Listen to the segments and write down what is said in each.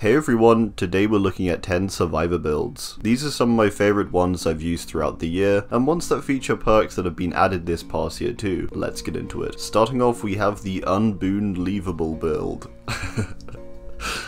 Hey everyone, today we're looking at 10 survivor builds. These are some of my favourite ones I've used throughout the year, and ones that feature perks that have been added this past year too. Let's get into it. Starting off, we have the Un-Boonlievable Build.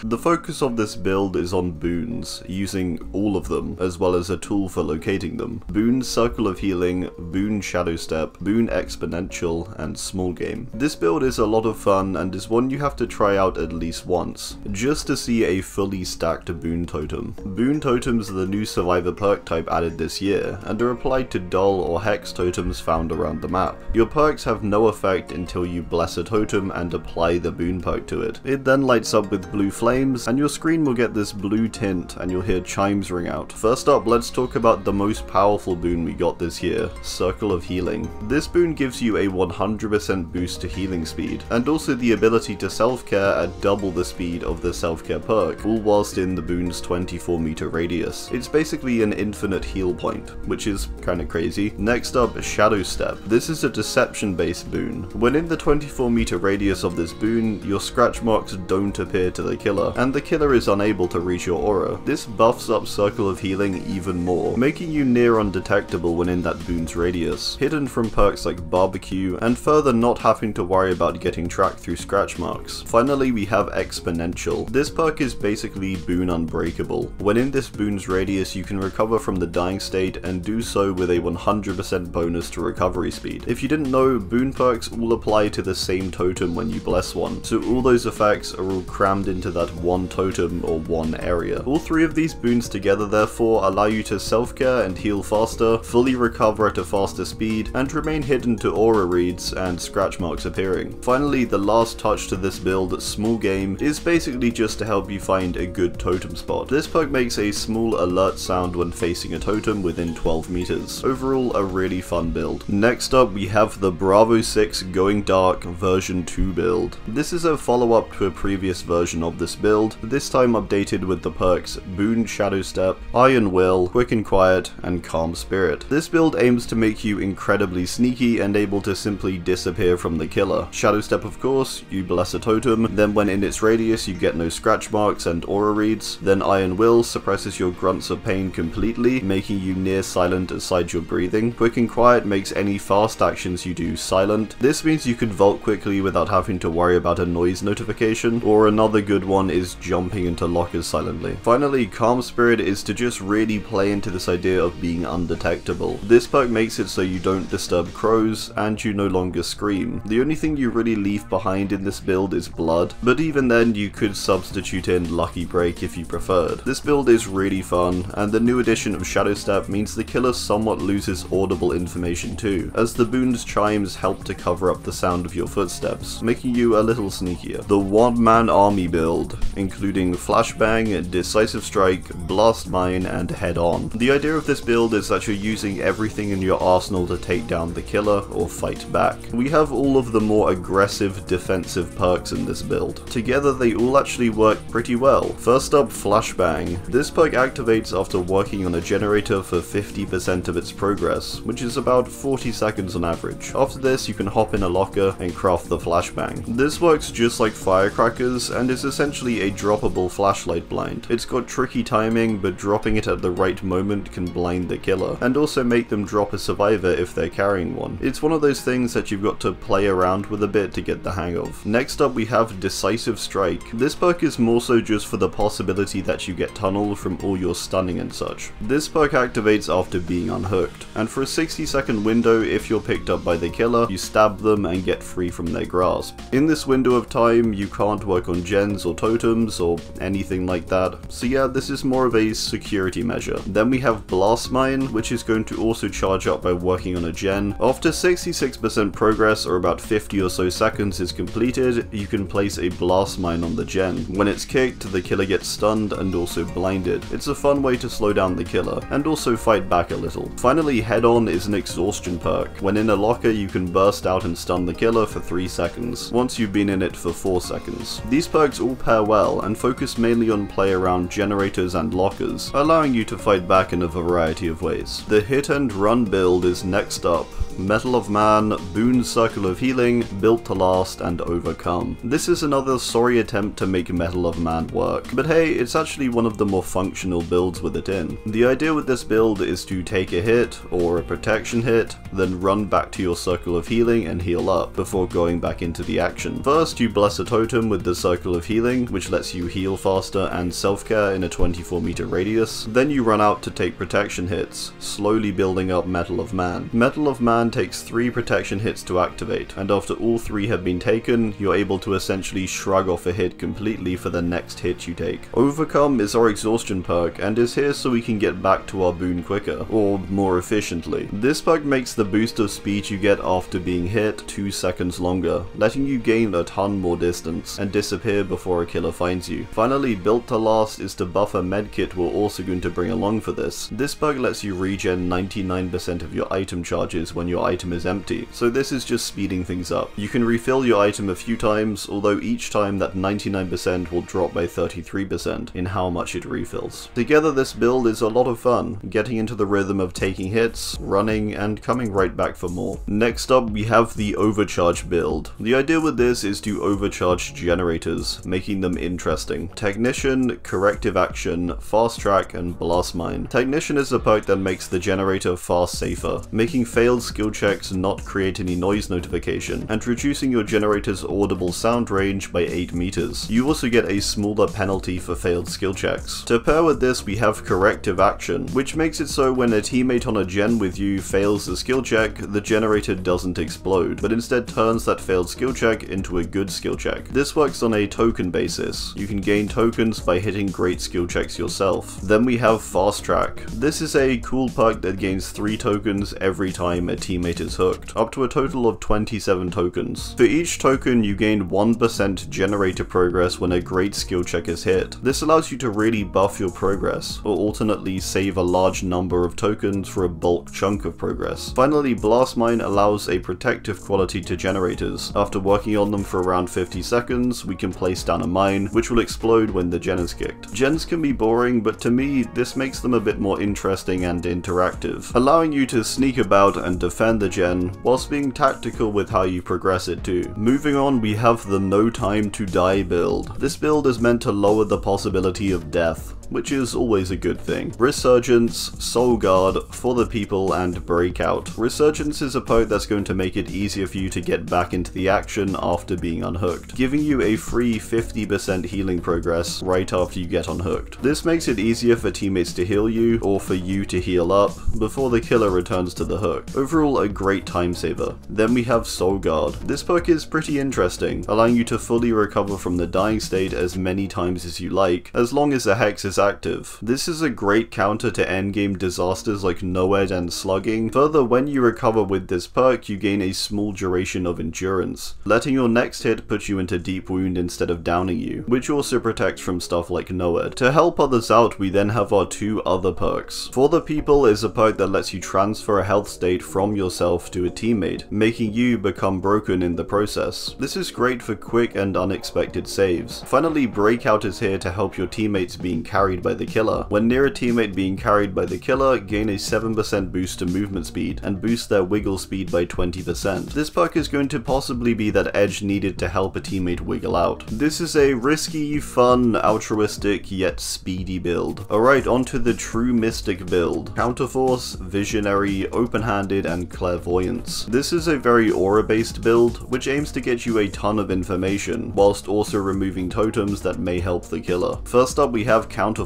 The focus of this build is on boons, using all of them, as well as a tool for locating them. Boon Circle of Healing, Boon Shadow Step, Boon Exponential, and Small Game. This build is a lot of fun and is one you have to try out at least once, just to see a fully stacked boon totem. Boon totems are the new survivor perk type added this year, and are applied to dull or hex totems found around the map. Your perks have no effect until you bless a totem and apply the boon perk to it. It then lights up with blue flames, and your screen will get this blue tint and you'll hear chimes ring out. First up, let's talk about the most powerful boon we got this year, Circle of Healing. This boon gives you a 100% boost to healing speed, and also the ability to self-care at double the speed of the self-care perk, all whilst in the boon's 24-meter radius. It's basically an infinite heal point, which is kinda crazy. Next up, Shadow Step. This is a deception-based boon. When in the 24-meter radius of this boon, your scratch marks don't appear to the killer, and the killer is unable to reach your aura. This buffs up Circle of Healing even more, making you near undetectable when in that boon's radius, hidden from perks like Barbecue, and further not having to worry about getting tracked through scratch marks. Finally, we have Exponential. This perk is basically boon unbreakable. When in this boon's radius, you can recover from the dying state and do so with a 100% bonus to recovery speed. If you didn't know, boon perks all apply to the same totem when you bless one, so all those effects are all crammed into that one totem or one area. All three of these boons together therefore allow you to self-care and heal faster, fully recover at a faster speed, and remain hidden to aura reads and scratch marks appearing. Finally, the last touch to this build, Small Game, is basically just to help you find a good totem spot. This perk makes a small alert sound when facing a totem within 12 meters. Overall, a really fun build. Next up, we have the Bravo 6 Going Dark version 2 build. This is a follow-up to a previous version of this build, this time updated with the perks Boon Shadow Step, Iron Will, Quick and Quiet, and Calm Spirit. This build aims to make you incredibly sneaky and able to simply disappear from the killer. Shadow Step, of course, you bless a totem, then when in its radius you get no scratch marks and aura reads. Then Iron Will suppresses your grunts of pain completely, making you near silent aside your breathing. Quick and Quiet makes any fast actions you do silent. This means you can vault quickly without having to worry about a noise notification, or another good one is jumping into lockers silently. Finally, Calm Spirit is to just really play into this idea of being undetectable. This perk makes it so you don't disturb crows, and you no longer scream. The only thing you really leave behind in this build is blood, but even then you could substitute in Lucky Break if you preferred. This build is really fun, and the new addition of Shadow Step means the killer somewhat loses audible information too, as the boon's chimes help to cover up the sound of your footsteps, making you a little sneakier. The one-man army build, including Flashbang, Decisive Strike, Blast Mine, and Head On. The idea of this build is that you're using everything in your arsenal to take down the killer or fight back. We have all of the more aggressive defensive perks in this build. Together they all actually work pretty well. First up, Flashbang. This perk activates after working on a generator for 50% of its progress, which is about 40 seconds on average. After this, you can hop in a locker and craft the Flashbang. This works just like firecrackers and is essentially a droppable flashlight blind. It's got tricky timing, but dropping it at the right moment can blind the killer, and also make them drop a survivor if they're carrying one. It's one of those things that you've got to play around with a bit to get the hang of. Next up, we have Decisive Strike. This perk is more so just for the possibility that you get tunneled from all your stunning and such. This perk activates after being unhooked, and for a 60-second window, if you're picked up by the killer, you stab them and get free from their grasp. In this window of time, you can't work on gens or totems or anything like that, so yeah, this is more of a security measure. Then we have Blast Mine, which is going to also charge up by working on a gen. After 66% progress, or about 50 or so seconds is completed, you can place a Blast Mine on the gen. When it's kicked, the killer gets stunned and also blinded. It's a fun way to slow down the killer, and also fight back a little. Finally, Head On is an exhaustion perk. When in a locker, you can burst out and stun the killer for 3 seconds, once you've been in it for 4 seconds. These perks all pair well, and focus mainly on play around generators and lockers, allowing you to fight back in a variety of ways. The Hit and Run build is next up. Metal of Man, Boon Circle of Healing, Built to Last, and Overcome. This is another sorry attempt to make Mettle of Man work, but hey, it's actually one of the more functional builds with it in. The idea with this build is to take a hit, or a protection hit, then run back to your circle of healing and heal up, before going back into the action. First, you bless a totem with the circle of healing, which lets you heal faster and self-care in a 24-meter radius. Then you run out to take protection hits, slowly building up Mettle of Man. Mettle of Man takes 3 protection hits to activate, and after all 3 have been taken, you're able to essentially shrug off a hit completely for the next hit you take. Overcome is our exhaustion perk, and is here so we can get back to our boon quicker, or more efficiently. This perk makes the boost of speed you get after being hit 2 seconds longer, letting you gain a ton more distance, and disappear before a killer finds you. Finally, Built to Last is the buffer medkit we're also going to bring along for this. This perk lets you regen 99% of your item charges when your item is empty, so this is just speeding things up. You can refill your item a few times, although each time that 99% will drop by 33% in how much it refills. Together this build is a lot of fun, getting into the rhythm of taking hits, running, and coming right back for more. Next up we have the Overcharge Build. The idea with this is to overcharge generators, making them interesting. Technician, Corrective Action, Fast Track, and Blast Mine. Technician is a perk that makes the generator far safer, making failed skill checks not create any noise notification, and reducing your generator's audible sound range by 8 meters. You also get a smaller penalty for failed skill checks. To pair with this we have Corrective Action, which makes it so when a teammate on a gen with you fails the skill check, the generator doesn't explode, but instead turns that failed skill check into a good skill check. This works on a token basis. You can gain tokens by hitting great skill checks yourself. Then we have Fast Track. This is a cool perk that gains 3 tokens every time a teammate is hooked, up to a total of 27 tokens. For each token you gain 1% generator progress when a great skill check is hit. This allows you to really buff your progress, or alternately save a large number of tokens for a bulk chunk of progress. Finally, Blast Mine allows a protective quality to generators. After working on them for around 50 seconds, we can place down a mine, which will explode when the gen is kicked. Gens can be boring, but to me, this makes them a bit more interesting and interactive, allowing you to sneak about and defend the gen, whilst being tactical with how you progress it too. Moving on, we have the No Time to Die build. This build is meant to lower the possibility of death, which is always a good thing. Resurgence, Soul Guard, For the People, and Breakout. Resurgence is a perk that's going to make it easier for you to get back into the action after being unhooked, giving you a free 50% healing progress right after you get unhooked. This makes it easier for teammates to heal you, or for you to heal up, before the killer returns to the hook. Overall, a great time saver. Then we have Soul Guard. This perk is pretty interesting, allowing you to fully recover from the dying state as many times as you like, as long as the hex is active. This is a great counter to endgame disasters like NOED and slugging. Further, when you recover with this perk, you gain a small duration of endurance, letting your next hit put you into deep wound instead of downing you, which also protects from stuff like NOED. To help others out, we then have our 2 other perks. For the People is a perk that lets you transfer a health state from yourself to a teammate, making you become broken in the process. This is great for quick and unexpected saves. Finally, Breakout is here to help your teammates being carried by the killer. When near a teammate being carried by the killer, gain a 7% boost to movement speed, and boost their wiggle speed by 20%. This perk is going to possibly be that edge needed to help a teammate wiggle out. This is a risky, fun, altruistic, yet speedy build. Alright, onto the true mystic build. Counterforce, Visionary, Open-Handed, and Clairvoyance. This is a very aura-based build, which aims to get you a ton of information, whilst also removing totems that may help the killer. First up we have Counterforce.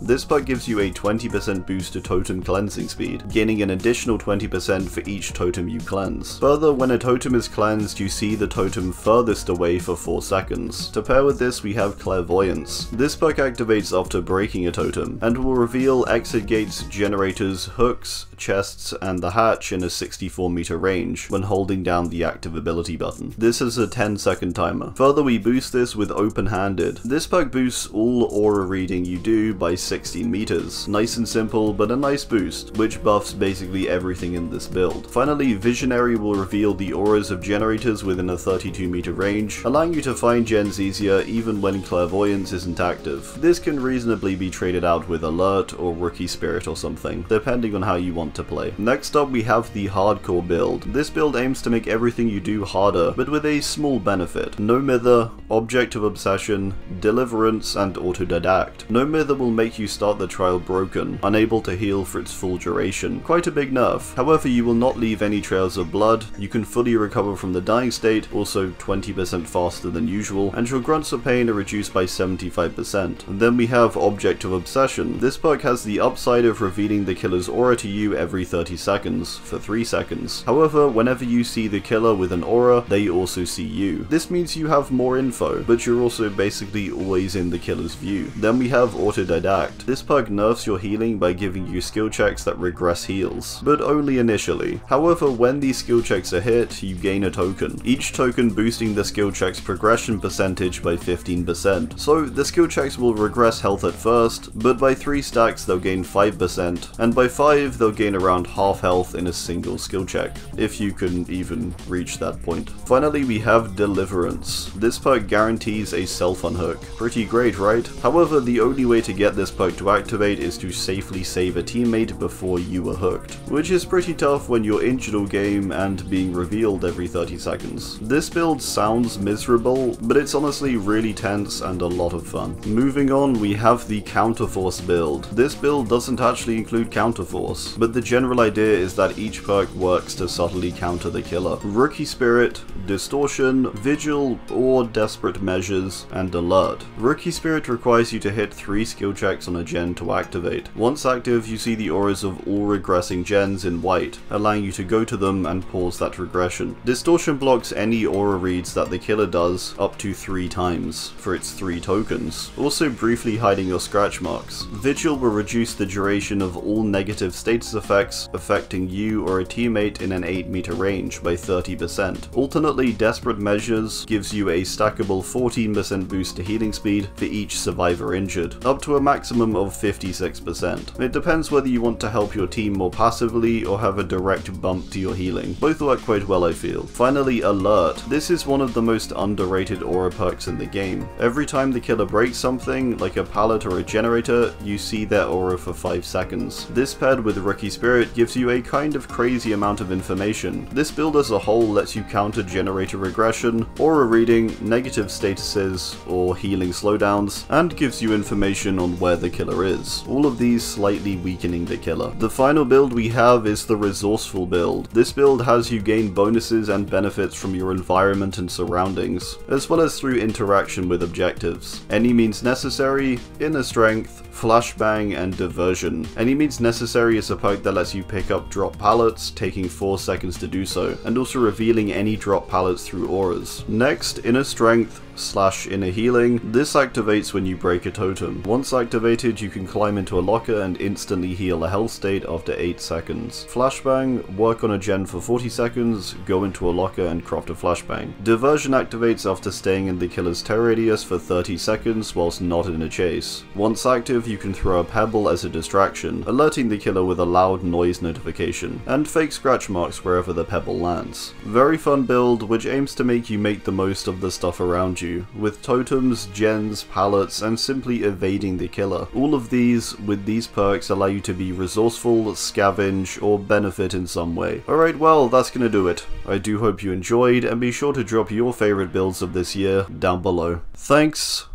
This perk gives you a 20% boost to totem cleansing speed, gaining an additional 20% for each totem you cleanse. Further, when a totem is cleansed, you see the totem furthest away for 4 seconds. To pair with this, we have Clairvoyance. This perk activates after breaking a totem, and will reveal exit gates, generators, hooks, chests, and the hatch in a 64-meter range when holding down the active ability button. This is a 10-second timer. Further, we boost this with Open-Handed. This perk boosts all aura reading you do by 16 meters. Nice and simple, but a nice boost, which buffs basically everything in this build. Finally, Visionary will reveal the auras of generators within a 32 meter range, allowing you to find gens easier even when Clairvoyance isn't active. This can reasonably be traded out with Alert or Rookie Spirit or something, depending on how you want to play. Next up we have the Hardcore build. This build aims to make everything you do harder, but with a small benefit. No Mither, Object of Obsession, Deliverance, and Autodidact. No Mither will make you start the trial broken, unable to heal for its full duration. Quite a big nerf. However, you will not leave any trails of blood, you can fully recover from the dying state, also 20% faster than usual, and your grunts of pain are reduced by 75%. And then we have Object of Obsession. This perk has the upside of revealing the killer's aura to you every 30 seconds, for 3 seconds. However, whenever you see the killer with an aura, they also see you. This means you have more info, but you're also basically always in the killer's view. Then we have Autodidact. This perk nerfs your healing by giving you skill checks that regress heals, but only initially. However, when these skill checks are hit, you gain a token. Each token boosting the skill check's progression percentage by 15%. So the skill checks will regress health at first, but by 3 stacks they'll gain 5%, and by 5 they'll gain around half health in a single skill check, if you can even reach that point. Finally we have Deliverance. This perk guarantees a self-unhook. Pretty great, right? However, the only way to get this perk to activate is to safely save a teammate before you are hooked, which is pretty tough when you're injured all game and being revealed every 30 seconds. This build sounds miserable, but it's honestly really tense and a lot of fun. Moving on, we have the Counterforce build. This build doesn't actually include Counterforce, but the general idea is that each perk works to subtly counter the killer. Rookie Spirit, Distortion, Vigil, or Desperate Measures, and Alert. Rookie Spirit requires you to hit 3 skill checks on a gen to activate. Once active, you see the auras of all regressing gens in white, allowing you to go to them and pause that regression. Distortion blocks any aura reads that the killer does up to 3 times, for its 3 tokens, also briefly hiding your scratch marks. Vigil will reduce the duration of all negative status effects affecting you or a teammate in an 8 meter range by 30%. Alternately, Desperate Measures gives you a stackable 14% boost to healing speed for each survivor injured, up to a maximum of 56%. It depends whether you want to help your team more passively or have a direct bump to your healing. Both work quite well, I feel. Finally, Alert. This is one of the most underrated aura perks in the game. Every time the killer breaks something, like a pallet or a generator, you see their aura for 5 seconds. This paired with Rookie Spirit gives you a kind of crazy amount of information. This build as a whole lets you counter generator regression, aura reading, negative statuses, or healing slowdowns, and gives you information on where the killer is. All of these slightly weakening the killer. The final build we have is the Resourceful Build. This build has you gain bonuses and benefits from your environment and surroundings, as well as through interaction with objectives. Any means necessary, inner strength, flashbang, and diversion. Any means necessary is a perk that lets you pick up drop pallets, taking 4 seconds to do so, and also revealing any drop pallets through auras. Next, inner strength / inner healing. This activates when you break a totem. Once activated, you can climb into a locker and instantly heal a health state after 8 seconds. Flashbang, work on a gen for 40 seconds, go into a locker and craft a flashbang. Diversion activates after staying in the killer's terror radius for 30 seconds whilst not in a chase. Once active, you can throw a pebble as a distraction, alerting the killer with a loud noise notification, and fake scratch marks wherever the pebble lands. Very fun build, which aims to make you make the most of the stuff around you, with totems, gens, pallets, and simply evading the killer. All of these, with these perks, allow you to be resourceful, scavenge, or benefit in some way. Alright, well, that's gonna do it. I do hope you enjoyed, and be sure to drop your favorite builds of this year down below. Thanks,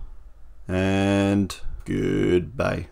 and goodbye.